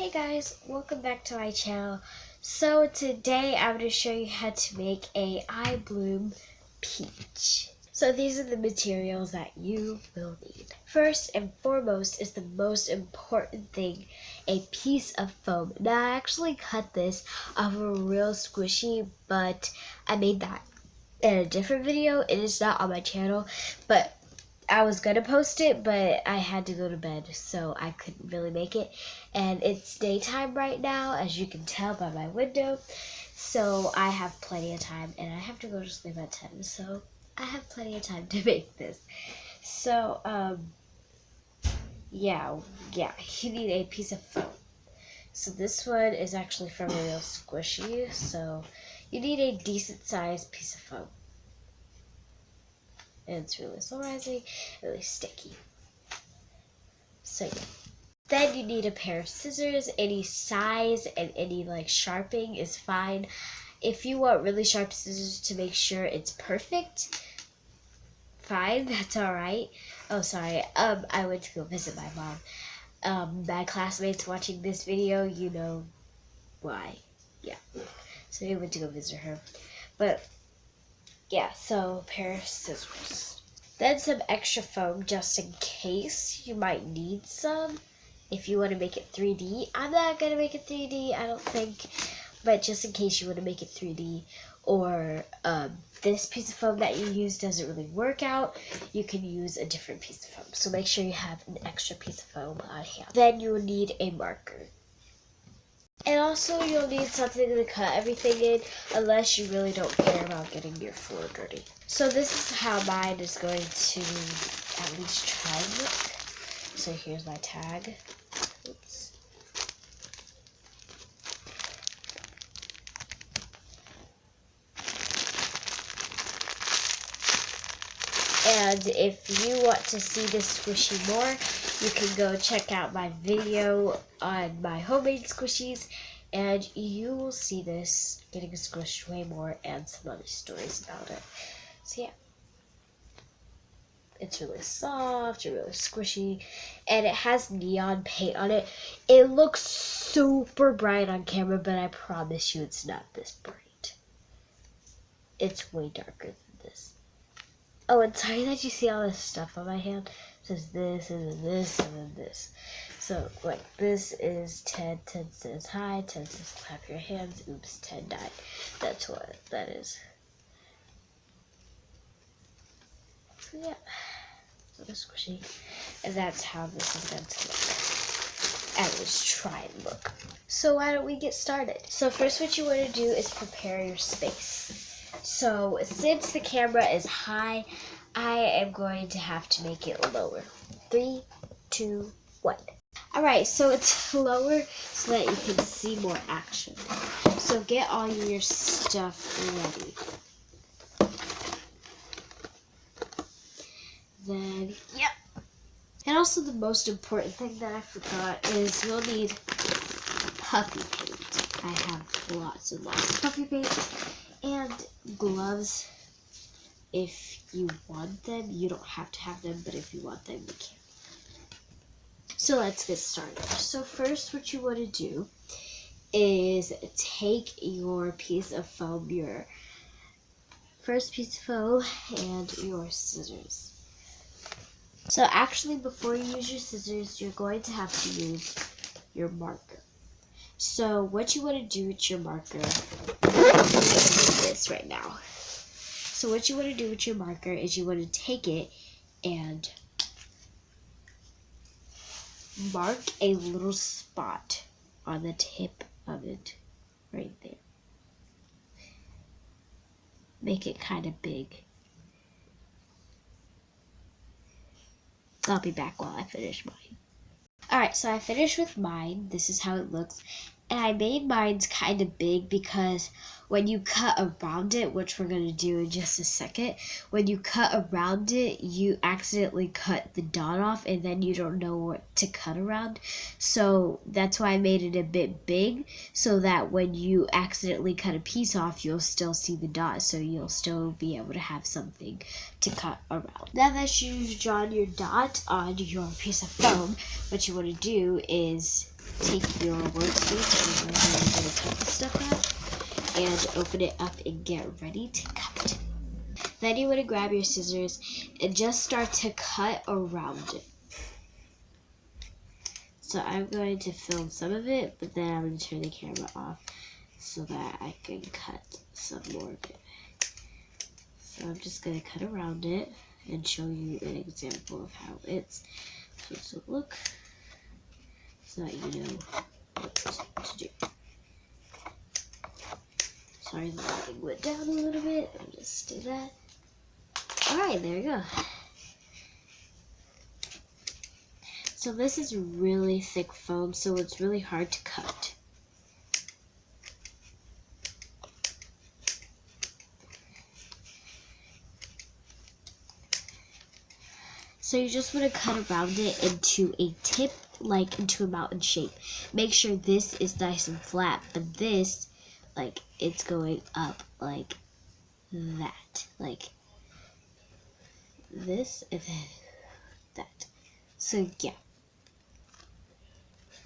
Hey guys, welcome back to my channel. So today I'm going to show you how to make a eye bloom peach. So these are the materials that you will need. First and foremost is the most important thing, a piece of foam. Now I actually cut this off a real squishy, but I made that in a different video. It is not on my channel, but I was gonna post it, but I had to go to bed, so I couldn't really make it. And it's daytime right now, as you can tell by my window. So I have plenty of time, and I have to go to sleep at 10, so I have plenty of time to make this. So, yeah, you need a piece of foam. So this one is actually from a real squishy, so you need a decent sized piece of foam. And it's really polarizing, really sticky. So yeah. Then you need a pair of scissors, any size and any sharpening is fine. If you want really sharp scissors to make sure it's perfect, fine, that's alright. Oh, sorry, I went to go visit my mom. My classmates watching this video, you know why. Yeah, so I went to go visit her. But yeah, so a pair of scissors. Then some extra foam just in case you might need some. If you want to make it 3D, I'm not going to make it 3D, I don't think. But just in case you want to make it 3D, or this piece of foam that you use doesn't really work out, you can use a different piece of foam. So make sure you have an extra piece of foam on hand. Then you will need a marker. And also you'll need something to cut everything in, unless you really don't care about getting your floor dirty. So this is how mine is going to at least try and look. So here's my tag. Oops. And if you want to see this squishy more, you can go check out my video on my homemade squishies, and you will see this getting squished way more and some other stories about it. So yeah. It's really soft, really squishy, and it has neon paint on it. It looks super bright on camera, but I promise you it's not this bright. It's way darker than this. Oh, and sorry that you see all this stuff on my hand. It says this, and then this, and then this. So, this is 10, 10 says hi, 10 says clap your hands, oops, 10 died. That's what that is. So, yeah. So squishy. And that's how this is going to look. At least try and look. So why don't we get started? So first what you want to do is prepare your space. So since the camera is high, I am going to have to make it lower. 3, 2, 1. Alright, so it's lower so that you can see more action. So get all your stuff ready. Then, yep. And also the most important thing that I forgot is you'll need puffy paint. I have lots and lots of puffy paint. And gloves, if you want them. You don't have to have them, but if you want them, you can. So let's get started. So first what you want to do is take your piece of foam, your first piece of foam, and your scissors. So actually, before you use your scissors, you're going to have to use your marker. So what you want to do with your marker is this right now. So what you want to do with your marker is you want to take it and mark a little spot on the tip of it right there. Make it kind of big. I'll be back while I finish mine. Alright, so I finished with mine. This is how it looks. And I made mine kind of big because when you cut around it, which we're going to do in just a second, when you cut around it, you accidentally cut the dot off and then you don't know what to cut around. So that's why I made it a bit big, so that when you accidentally cut a piece off, you'll still see the dot, so you'll still be able to have something to cut around. Now that you've drawn your dot on your piece of foam, what you want to do is take your workspace and wherever you're going to cut the stuff at, and open it up and get ready to cut. Then you want to grab your scissors and just start to cut around it. So I'm going to film some of it, but then I'm going to turn the camera off so that I can cut some more of it. So I'm just going to cut around it and show you an example of how it's supposed to look so that you know what to do. Sorry, the lighting went down a little bit. I'll just do that. Alright, there you go. So this is really thick foam, so it's really hard to cut. So you just want to cut around it into a tip, like into a mountain shape. Make sure this is nice and flat, but this, like, it's going up like that. Like this and then that. So yeah.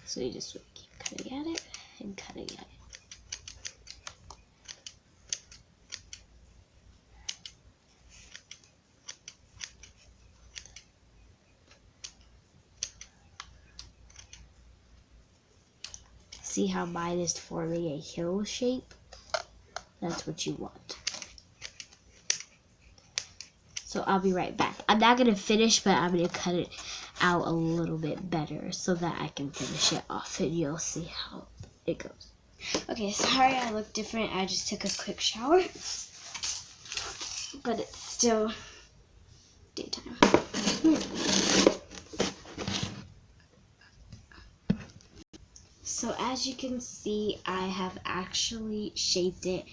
So you just keep cutting at it and cutting at it. See how mine is forming a hill shape? That's what you want. So I'll be right back. I'm not going to finish, but I'm going to cut it out a little bit better so that I can finish it off and you'll see how it goes. Okay, sorry I look different. I just took a quick shower. But it's still daytime. So as you can see, I have actually shaped it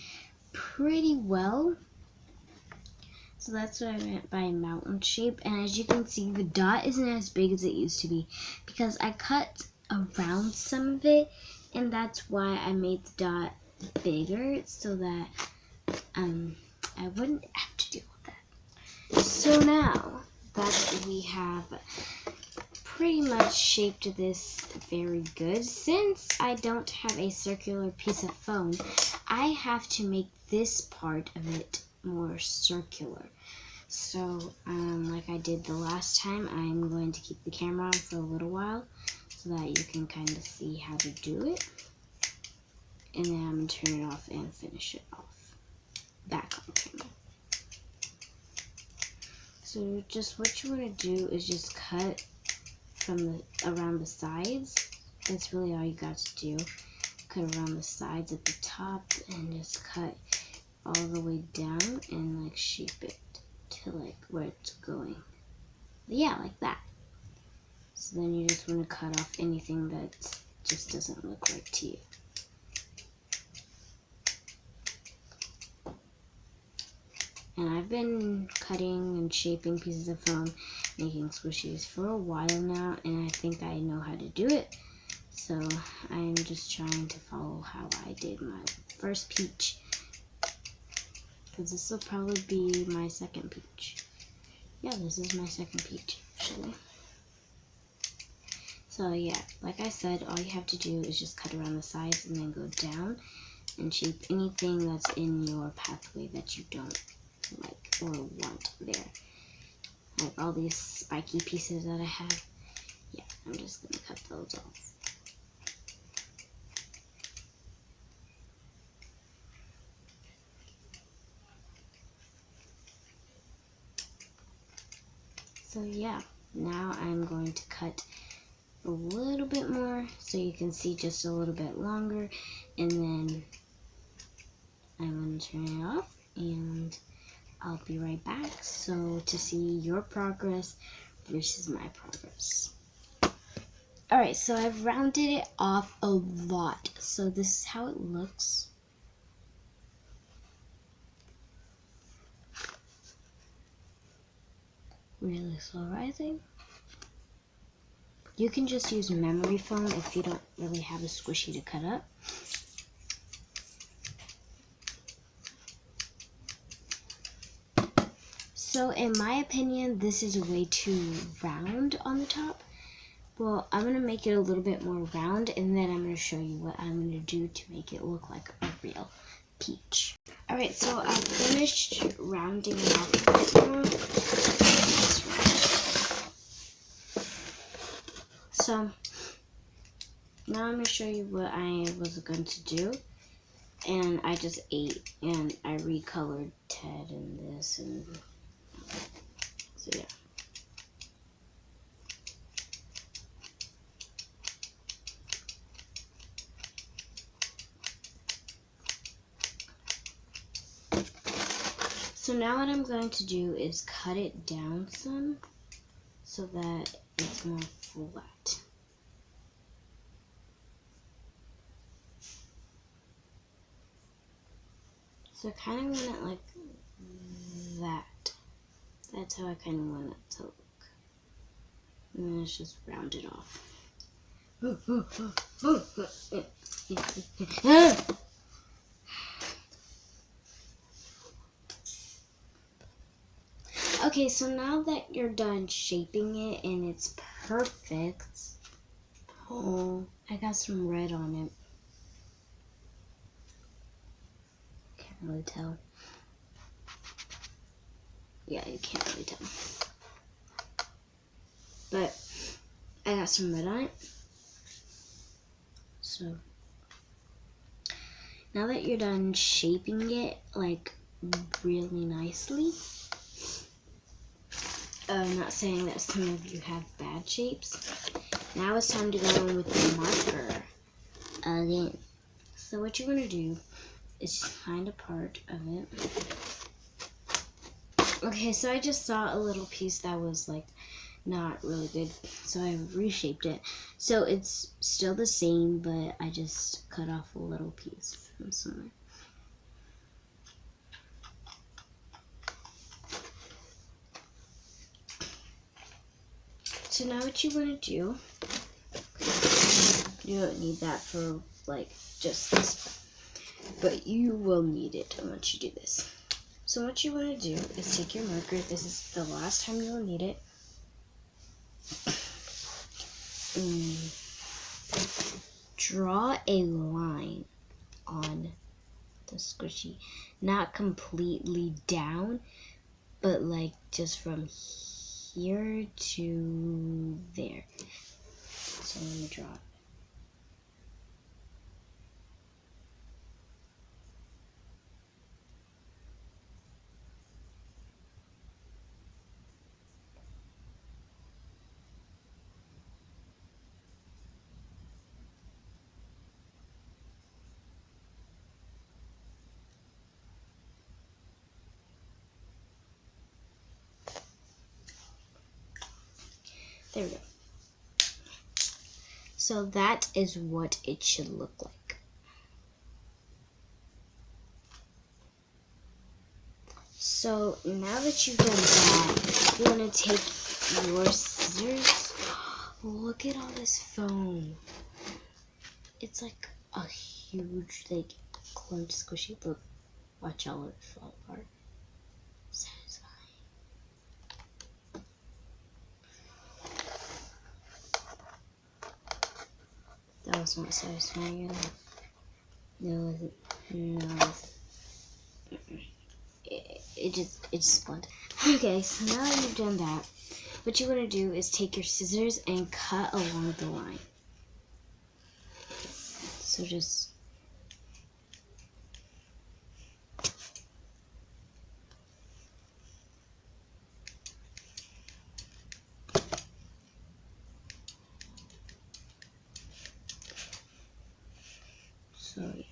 pretty well. So that's what I meant by mountain shape. And as you can see, the dot isn't as big as it used to be because I cut around some of it, and that's why I made the dot bigger so that I wouldn't have to deal with that. So now that we have pretty much shaped this very good, since I don't have a circular piece of foam, I have to make this part of it more circular. So like I did the last time, I'm going to keep the camera on for a little while so that you can kind of see how to do it, and then I'm going to turn it off and finish it off back on camera. So just what you want to do is just cut from around the sides. That's really all you got to do. Cut around the sides at the top and just cut all the way down and like shape it to like where it's going. Yeah, like that. So then you just want to cut off anything that just doesn't look right to you. And I've been cutting and shaping pieces of foam, making squishies for a while now, and I think I know how to do it. So I'm just trying to follow how I did my first peach, because this will probably be my second peach. Yeah, this is my second peach, actually. So yeah, like I said, all you have to do is just cut around the sides and then go down and shape anything that's in your pathway that you don't like or want there. Like all these spiky pieces that I have. Yeah, I'm just gonna cut those off. So yeah, now I'm going to cut a little bit more so you can see just a little bit longer, and then I'm going to turn it off and I'll be right back so to see your progress versus my progress. Alright, so I've rounded it off a lot, so this is how it looks. Really slow rising. You can just use memory foam if you don't really have a squishy to cut up. So in my opinion, this is way too round on the top. Well, I'm going to make it a little bit more round, and then I'm going to show you what I'm going to do to make it look like a real peach. Alright, so I finished rounding it off a bit now. So, now I'm going to show you what I was going to do. And I just ate, and I recolored Ted in this, and so yeah. So now what I'm going to do is cut it down some so that it's more flat. So I kind of want it like that. That's how I kind of want it to look. And then it's just rounded off. Okay, so now that you're done shaping it and it's perfect, oh, I got some red on it. Can't really tell. Yeah, you can't really tell. But I got some red on it. So now that you're done shaping it like really nicely, I'm not saying that some of you have bad shapes. Now it's time to go in with the marker again. So what you're gonna do is find a part of it. Okay, so I just saw a little piece that was like not really good, so I reshaped it. So it's still the same, but I just cut off a little piece from somewhere. So now what you want to do, you don't need that for like just this, but you will need it once you do this. So what you want to do is take your marker. This is the last time you will need it. Draw a line on the squishy, not completely down, but like just from here to there. So let me draw it. There we go. So that is what it should look like. So now that you've done that, you want to take your scissors. Look at all this foam. It's like a huge, like, clumped squishy. Look, watch all of it fall apart. Satisfying. That was not satisfying at all. No, it wasn't. No. It just bled. Okay, so now that you've done that, what you want to do is take your scissors and cut along the line. So just sorry.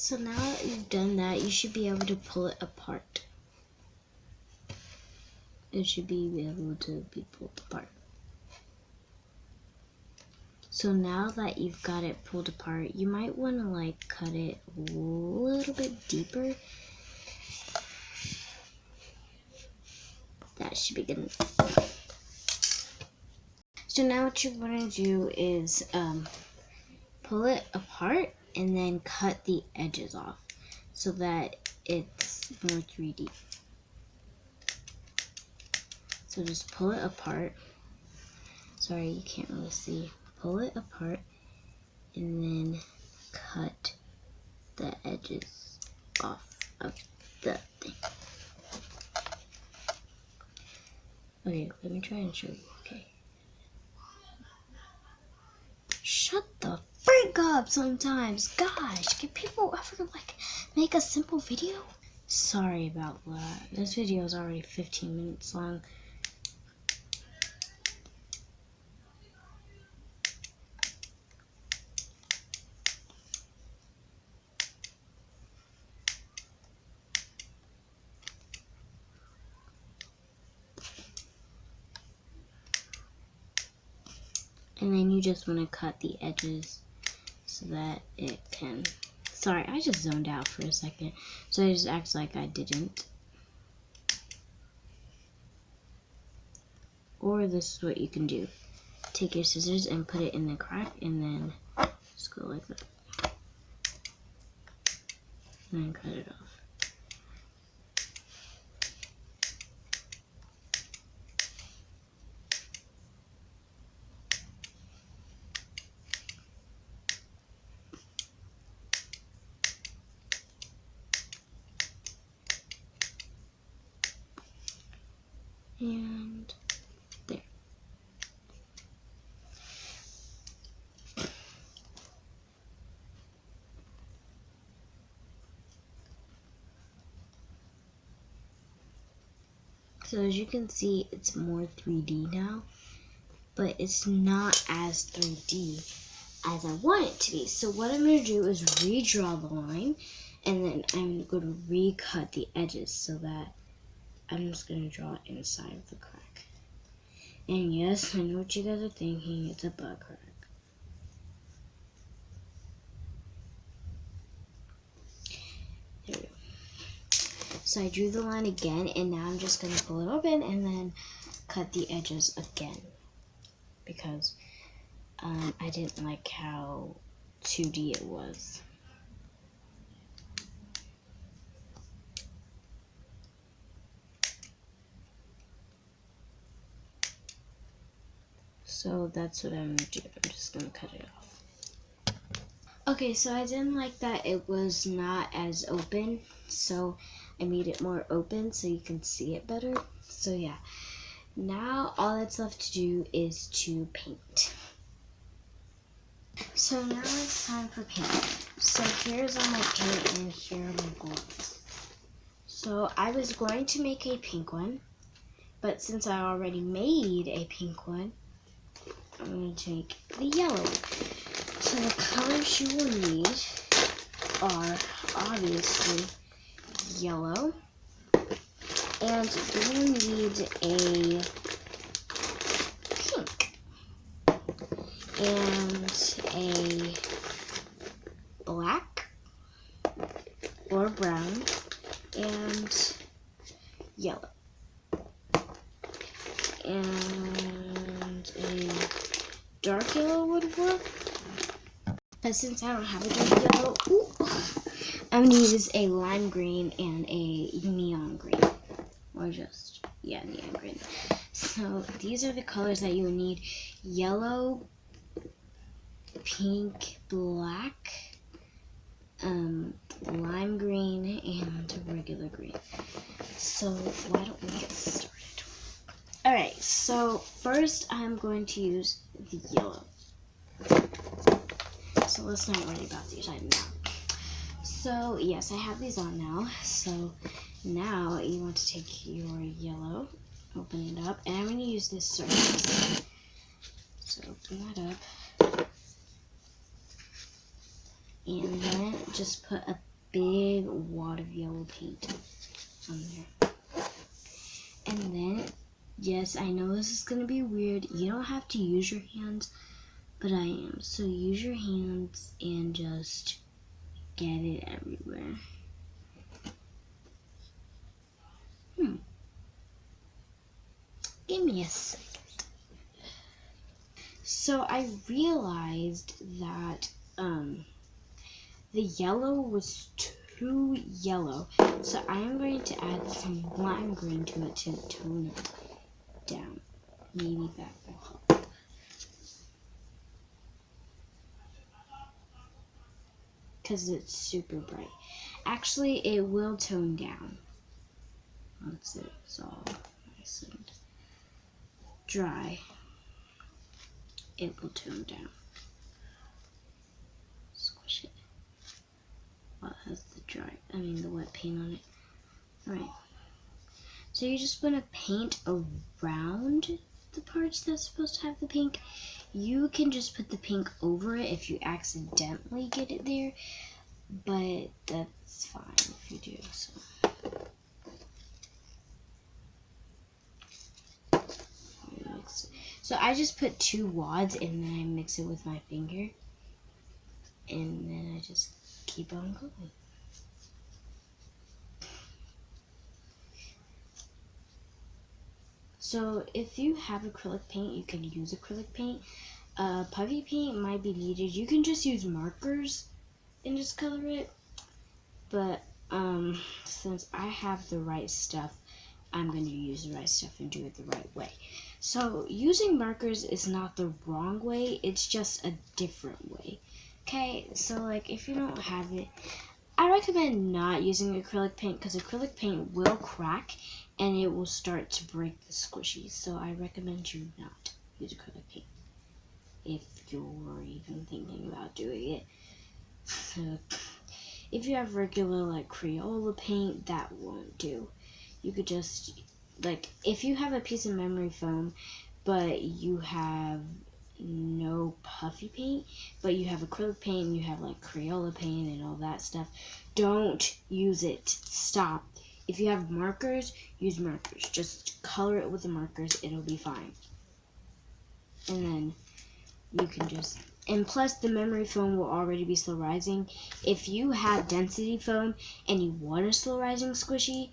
So now that you've done that, you should be able to pull it apart. It should be able to be pulled apart. So now that you've got it pulled apart, you might want to like cut it a little bit deeper. That should be good enough. So now what you want to do is pull it apart and then cut the edges off so that it's more 3D. So just pull it apart. Sorry, you can't really see. Pull it apart and then cut the edges off of the thing. Okay, let me try and show you, okay? Shut the freak up sometimes. Gosh, can people ever like make a simple video? Sorry about that. This video is already 15 minutes long. And then you just want to cut the edges so that it can... Sorry, I just zoned out for a second. So I just act like I didn't. Or this is what you can do. Take your scissors and put it in the crack and then just go like that. And then cut it off. And there. So as you can see, it's more 3D now, but it's not as 3D as I want it to be. So what I'm going to do is redraw the line, and then I'm going to recut the edges so that I'm just going to draw it inside of the crack. And yes, I know what you guys are thinking, it's a butt crack. There we go. So I drew the line again, and now I'm just going to pull it open and then cut the edges again. Because I didn't like how 2D it was. So that's what I'm gonna do. I'm just gonna cut it off. Okay, so I didn't like that it was not as open, so I made it more open so you can see it better. So yeah, now all that's left to do is to paint. So now it's time for paint. So here's all my paint and here are my gloves. So I was going to make a pink one, but since I already made a pink one, I'm going to make the yellow one. So the colors you will need are obviously yellow, and you will need a pink and a black or brown and yellow and a dark yellow would work, but since I don't have a dark yellow, I'm going to use a lime green and a neon green, or just, yeah, neon green. So these are the colors that you will need: yellow, pink, black, lime green, and regular green. So why don't we get started? Alright, so first I'm going to use the yellow. So let's not worry about these right now. So yes, I have these on now. So now you want to take your yellow, open it up, and I'm going to use this surface. So open that up. And then just put a big wad of yellow paint on there. And then, yes, I know this is going to be weird. You don't have to use your hands, but I am. So use your hands and just get it everywhere. Give me a second. So I realized that the yellow was too yellow. So I am going to add some lime green to it to tone it down. Maybe that will help. Because it's super bright. Actually, it will tone down once it's all nice and dry. It will tone down. Squish it. Well, it has the wet paint on it. Alright. So you just want to paint around the parts that's supposed to have the pink. You can just put the pink over it if you accidentally get it there, but that's fine if you do. So I just put 2 wads and then I mix it with my finger, and then I just keep on going. So if you have acrylic paint, you can use acrylic paint. Puffy paint might be needed. You can just use markers and just color it. But since I have the right stuff, I'm going to use the right stuff and do it the right way. So using markers is not the wrong way, it's just a different way. Okay, so like if you don't have it, I recommend not using acrylic paint because acrylic paint will crack and it will start to break the squishies. So I recommend you not use acrylic paint if you're even thinking about doing it. So if you have regular like Crayola paint, that won't do. You could just, like, if you have a piece of memory foam, but you have no puffy paint, but you have acrylic paint and you have like Crayola paint and all that stuff, don't use it. Stop. If you have markers, use markers. Just color it with the markers. It'll be fine. And then you can just, and plus the memory foam will already be slow rising. If you have density foam and you want a slow rising squishy,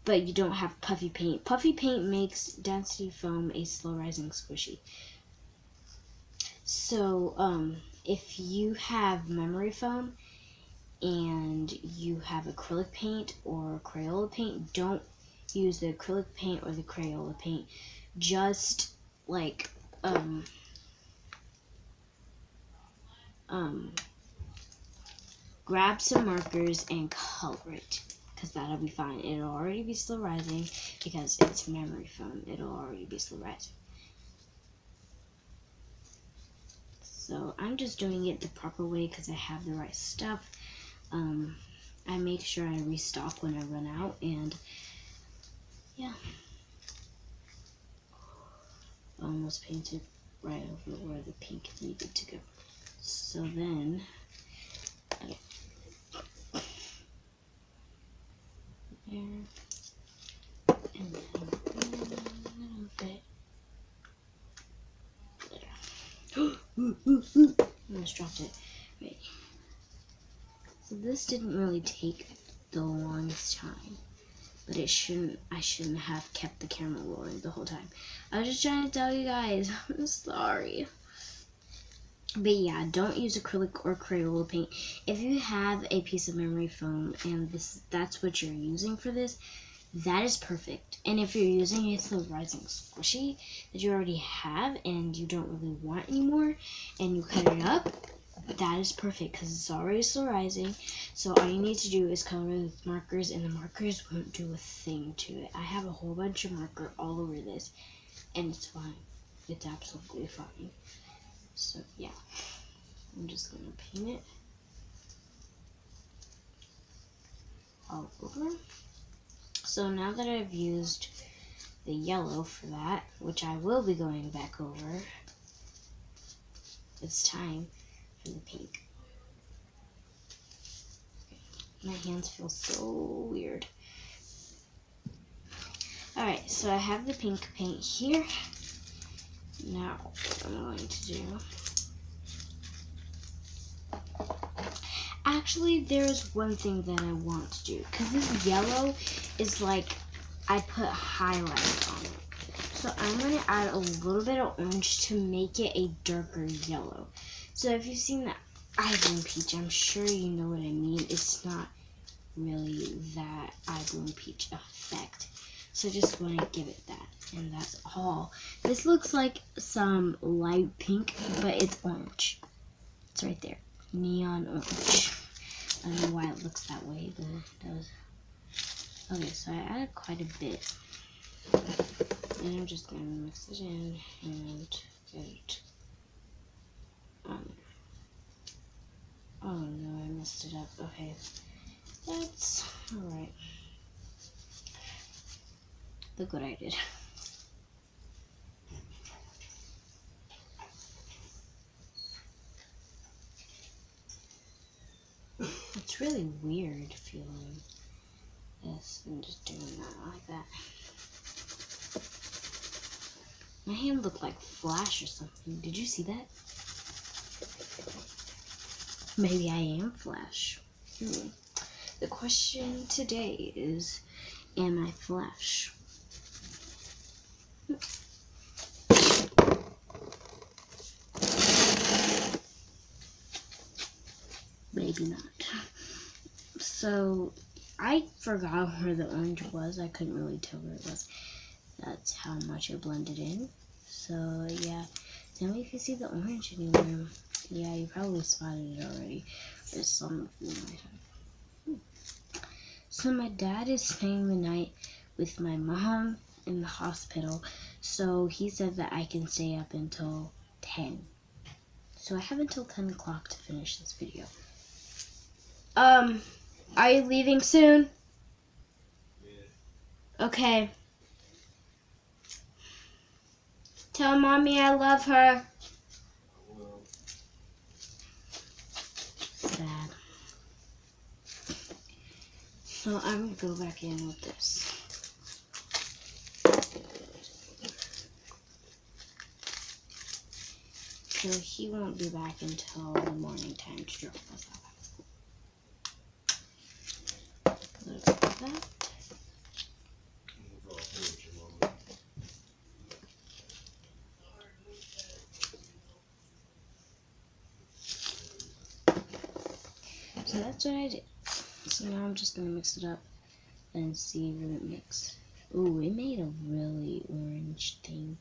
but you don't have puffy paint makes density foam a slow rising squishy. So if you have memory foam and you have acrylic paint or Crayola paint, don't use the acrylic paint or the Crayola paint. Just like grab some markers and color it, because that'll be fine. It'll already be slow rising because it's memory foam. It'll already be slow rising. So I'm just doing it the proper way because I have the right stuff. I make sure I restock when I run out, and yeah. Almost painted right over where the pink needed to go. So then, okay. There, and then a little bit there. Almost dropped it. Right. So this didn't really take the longest time, but I shouldn't have kept the camera rolling the whole time. I was just trying to tell you guys. I'm sorry. But yeah, don't use acrylic or Crayola paint. If you have a piece of memory foam and that's what you're using for this, that is perfect. And if you're using a slow rising squishy that you already have and you don't really want anymore, and you cut it up, that is perfect because it's already slow rising. So all you need to do is color it with markers, and the markers won't do a thing to it. I have a whole bunch of marker all over this, and it's fine. It's absolutely fine. So yeah, I'm just gonna paint it all over. So now that I've used the yellow for that, which I will be going back over, it's time for the pink. My hands feel so weird. Alright, so I have the pink paint here. Now, what I'm going to do... Actually, there's one thing that I want to do. Because this yellow is like, I put highlights on it. So I'm going to add a little bit of orange to make it a darker yellow. So if you've seen the eye bloom peach, I'm sure you know what I mean. It's not really that eye bloom peach effect. So just want to give it that. And that's all. This looks like some light pink, but it's orange. It's right there. Neon orange. I don't know why it looks that way, but it does. Okay, so I added quite a bit. And I'm just going to mix it in and get it on. Oh no, I messed it up. Okay, that's alright. Look what I did. It's really weird feeling this and just doing that like that. My hand looked like Flash or something. Did you see that? Maybe I am Flash. The question today is, am I Flash? Maybe not. So, I forgot where the orange was. I couldn't really tell where it was. That's how much it blended in. So, yeah. Tell me if you see the orange anywhere. Yeah, you probably spotted it already. There's some of you might have. So, my dad is staying the night with my mom in the hospital. So, he said that I can stay up until 10. So, I have until 10 o'clock to finish this video. Are you leaving soon? Yeah. Okay. Tell mommy I love her. I will. Sad. So I'm gonna go back in with this. So he won't be back until the morning time to drop us off. A little bit of that. So that's what I did. So now I'm just gonna mix it up and see if it makes. Ooh, it made a really orange thing.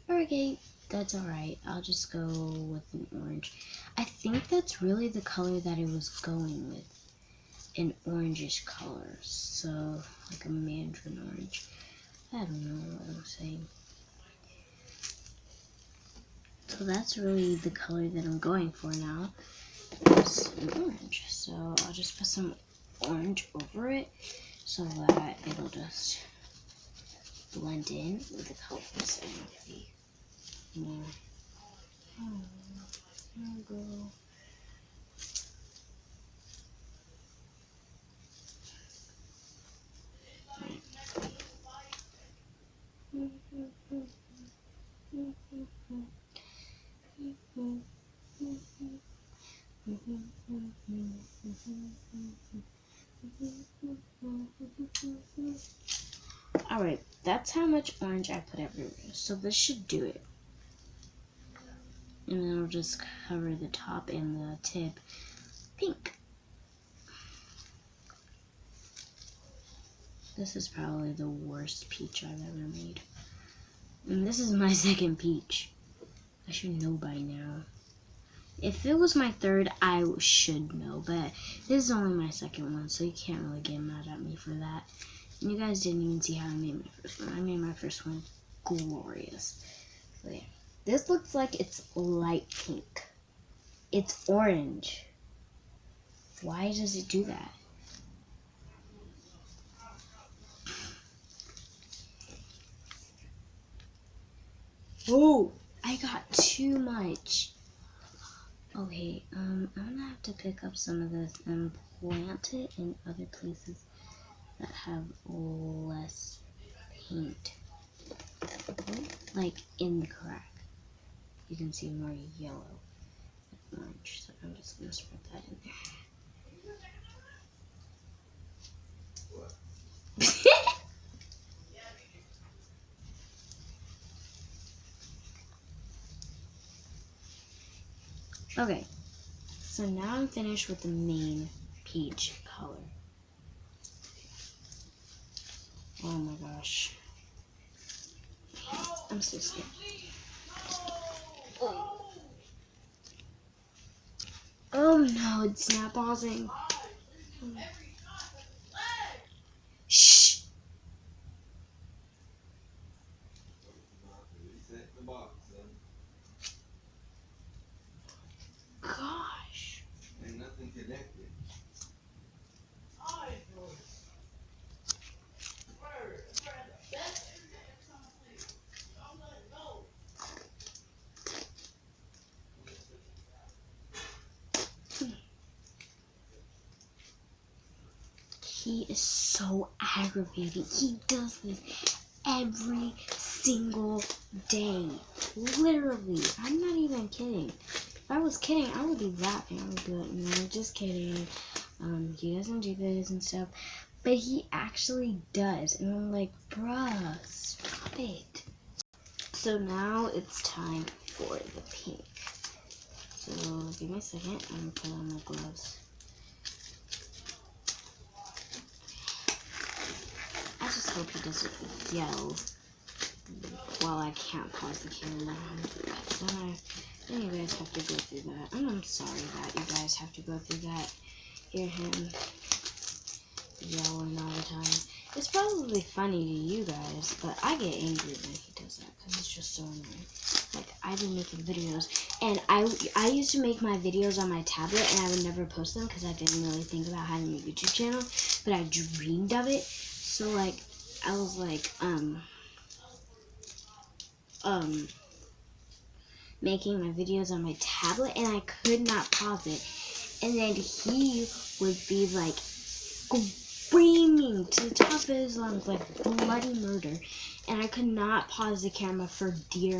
Okay, that's alright. I'll just go with an orange. I think that's really the color that it was going with. An orangish color. So, like a mandarin orange. I don't know what I'm saying. So that's really the color that I'm going for now. It's an orange. So I'll just put some orange over it so that it'll just blend in with the colors and be more. Oh, there we go. Alright, that's how much orange I put everywhere. So this should do it. And then I'll just cover the top and the tip pink. This is probably the worst peach I've ever made. And this is my second peach. I should know by now. If it was my third, I should know. But this is only my second one, so you can't really get mad at me for that. And you guys didn't even see how I made my first one. I made my first one glorious. So yeah. This looks like it's light pink. It's orange. Why does it do that? Oh, I got too much. Okay, I'm gonna have to pick up some of this and plant it in other places that have less paint. Like in the crack. You can see more yellow and orange, so I'm just gonna spread that in there. Okay, so now I'm finished with the main peach color. Oh my gosh. I'm so scared. Oh no, it's not pausing. Shh! Gosh. Ain't nothing connected. He is so aggravating. He does this every single day. Literally. I'm not even kidding. If I was kidding, I would be laughing. I would be like, no, just kidding. He doesn't do this and stuff. But he actually does. And I'm like, bruh, stop it. So now it's time for the pink. So give me a second. I'm gonna put on my gloves. I just hope he doesn't yell while I can't pause the camera. Then you guys have to go through that. And I'm sorry that you guys have to go through that. Hear him yelling all the time. It's probably funny to you guys, but I get angry when he does that because it's just so annoying. Like, I've been making videos, and I used to make my videos on my tablet, and I would never post them because I didn't really think about having a YouTube channel, but I dreamed of it. So, like, I was like, making my videos on my tablet, and I could not pause it. And then he would be like screaming to the top of his lungs, like bloody murder. And I could not pause the camera for dear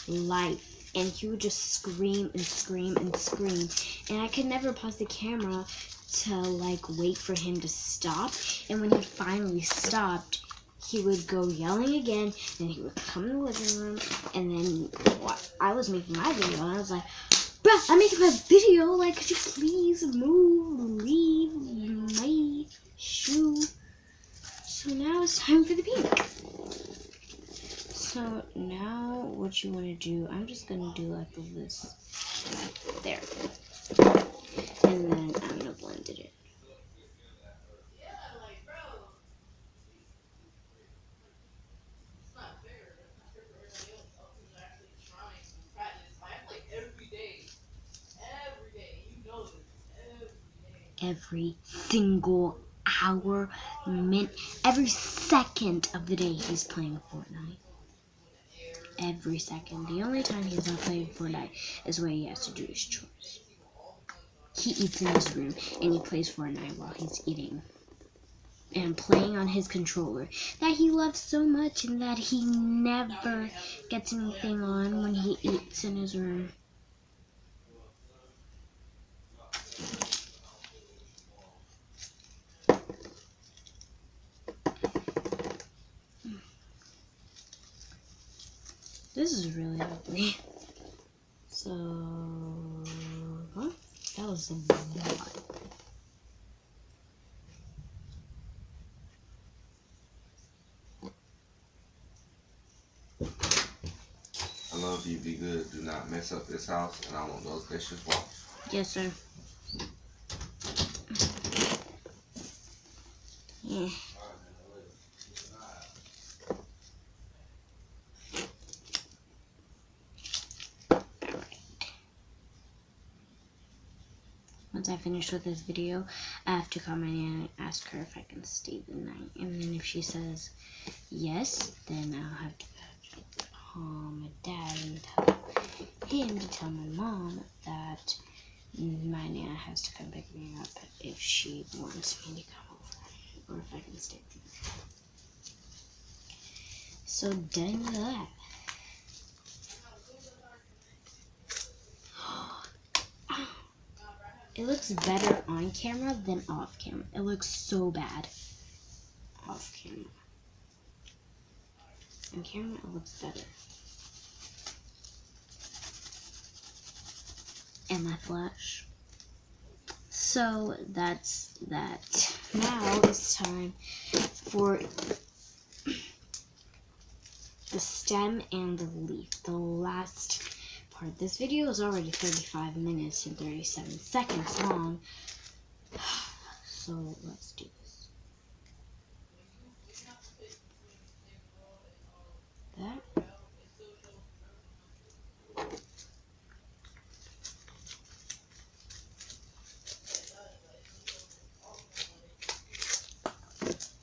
life. And he would just scream and scream and scream. And I could never pause the camera to like wait for him to stop. And when he finally stopped, he would go yelling again, and he would come in the living room, and then I was making my video, and I was like, bruh, I'm making my video, like, could you please move, leave my shoe? So now it's time for the pink. So now what you want to do, I'm just going to do like this, there, and then I'm going to blend it in. Every single hour, minute, every second of the day he's playing Fortnite. Every second. The only time he's not playing Fortnite is when he has to do his chores. He eats in his room and he plays Fortnite while he's eating and playing on his controller that he loves so much, and that he never gets anything on when he eats in his room. This is really ugly. So, huh? That was a lot. I love you, be good. Do not mess up this house, and I want those dishes washed. Yes, sir. Yeah. Once I finish with this video, I have to come in and ask her if I can stay the night. And then if she says yes, then I'll have to call my dad and tell him to tell my mom that My Nana has to come pick me up if she wants me to come over, or if I can stay with her. So done with that. It looks better on camera than off camera. It looks so bad off camera. On camera, it looks better. And my flash. So that's that. Now it's time for the stem and the leaf. The last part. This video is already 35 minutes and 37 seconds long. So let's do this. That.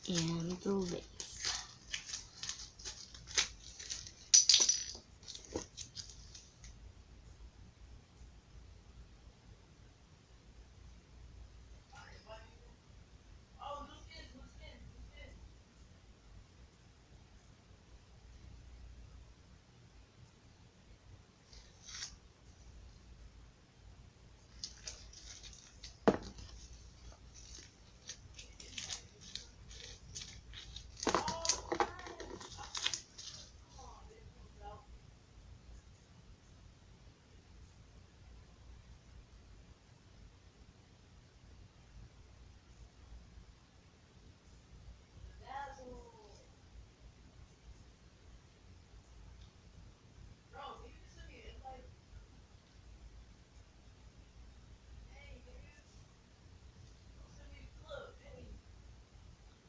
And the leaf.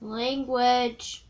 Language.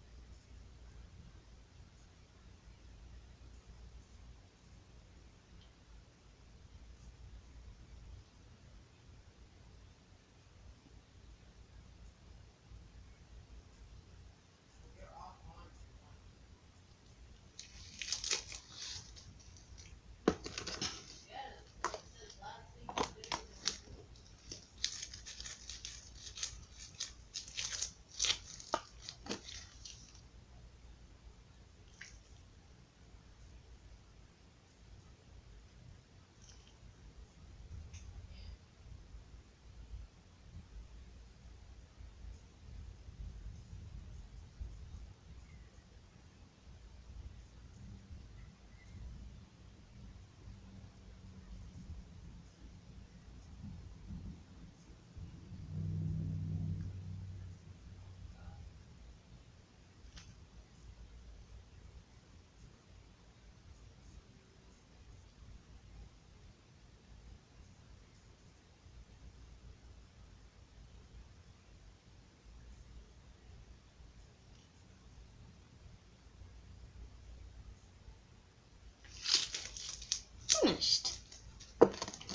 Finished.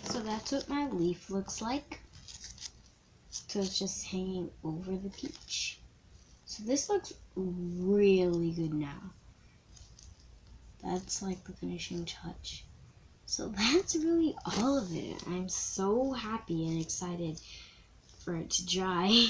So that's what my leaf looks like. So it's just hanging over the peach. So this looks really good now. That's like the finishing touch. So that's really all of it. I'm so happy and excited for it to dry.